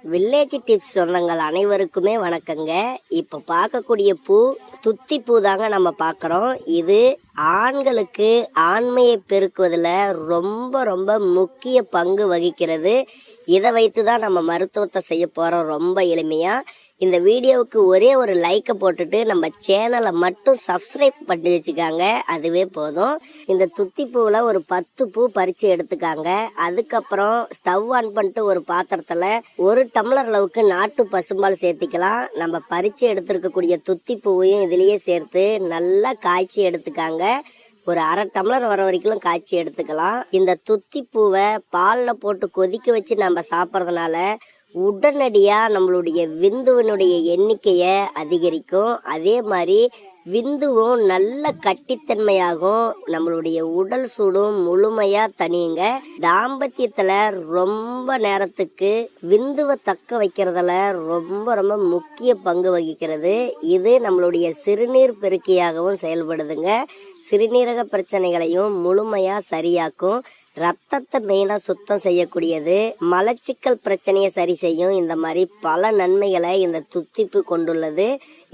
Village tips சொந்தங்கள் அனைவருக்குமே வணக்கங்க. இப்போ பார்க்கக்கூடிய பூ துத்தி பூ தாங்க நம்ம பார்க்குறோம். இது ஆண்களுக்கு ஆண்மையை பெருக்குவதில் ரொம்ப ரொம்ப முக்கிய பங்கு வகிக்கிறது. இதை வைத்து தான் நம்ம மருத்துவத்தை செய்ய போகிறோம் ரொம்ப எளிமையாக. இந்த வீடியோவுக்கு ஒரே ஒரு லைக்கை போட்டுட்டு நம்ம சேனலை மட்டும் சப்ஸ்கிரைப் பண்ணி வச்சுக்காங்க, அதுவே போதும். இந்த துத்தி பூவில் ஒரு 10 பூ பறித்து எடுத்துக்காங்க. அதுக்கப்புறம் ஸ்டவ் ஆன் பண்ணிட்டு ஒரு பாத்திரத்தில் 1 டம்ளர் அளவுக்கு நாட்டு பசும்பால் சேர்த்திக்கலாம். நம்ம பறித்து எடுத்துருக்கக்கூடிய துத்தி பூவையும் இதுலேயே சேர்த்து நல்லா காய்ச்சி எடுத்துக்காங்க. ஒரு 1/2 டம்ளர் வர வரைக்கும் காய்ச்சி எடுத்துக்கலாம். இந்த துத்தி பூவை பாலில் போட்டு கொதிக்க வச்சு நம்ம சாப்பிட்றதுனால உடனடியாக நம்மளுடைய விந்துவினுடைய எண்ணிக்கையை அதிகரிக்கும். அதே மாதிரி விந்துவும் நல்ல கட்டித்தன்மையாகும். நம்மளுடைய உடல் சூடும் முழுமையாக தனியுங்க. தாம்பத்தியத்தில் ரொம்ப நேரத்துக்கு விந்துவை தக்க வைக்கிறதுல ரொம்ப ரொம்ப முக்கிய பங்கு வகிக்கிறது. இது நம்மளுடைய சிறுநீர் பெருக்கியாகவும் செயல்படுதுங்க. சிறுநீரக பிரச்சனைகளையும் முழுமையாக சரியாக்கும். ரத்தத்தை மெயினாக சுத்தம் செய்யக்கூடியது. மலச்சிக்கல் பிரச்சனையை சரி செய்யும். இந்த மாதிரி பல நன்மைகளை இந்த துத்திப்பூ கொண்டுள்ளது.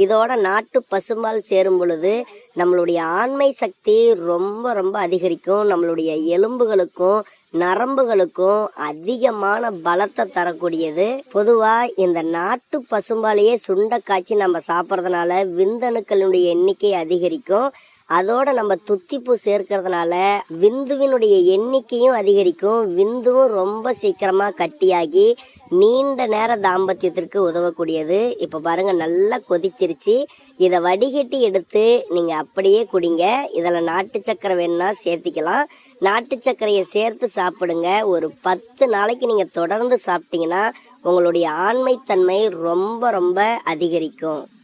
இதோட நாட்டு பசும்பால் சேரும் பொழுது நம்மளுடைய ஆண்மை சக்தி ரொம்ப ரொம்ப அதிகரிக்கும். நம்மளுடைய எலும்புகளுக்கும் நரம்புகளுக்கும் அதிகமான பலத்தை தரக்கூடியது. பொதுவா இந்த நாட்டு பசும்பாலையே சுண்ட காய்ச்சி நம்ம சாப்பிட்றதுனால விந்தணுக்களுடைய எண்ணிக்கை அதிகரிக்கும். அதோட நம்ம துத்திப்பூ சேர்க்கறதுனால விந்துவினுடைய எண்ணிக்கையும் அதிகரிக்கும். விந்துவும் ரொம்ப சீக்கிரமா கட்டியாகி நீண்ட நேர தாம்பத்தியத்திற்கு உதவக்கூடியது. இப்போ பாருங்க, நல்லா கொதிச்சிருச்சு. இதை வடிகட்டி எடுத்து நீங்க அப்படியே குடிங்க. இதில் நாட்டு சக்கரை வேணும்னா சேர்த்திக்கலாம். நாட்டு சர்க்கரையை சேர்த்து சாப்பிடுங்க. ஒரு 10 நாளைக்கு நீங்க தொடர்ந்து சாப்பிட்டீங்கன்னா உங்களுடைய ஆண்மைத்தன்மை ரொம்ப ரொம்ப அதிகரிக்கும்.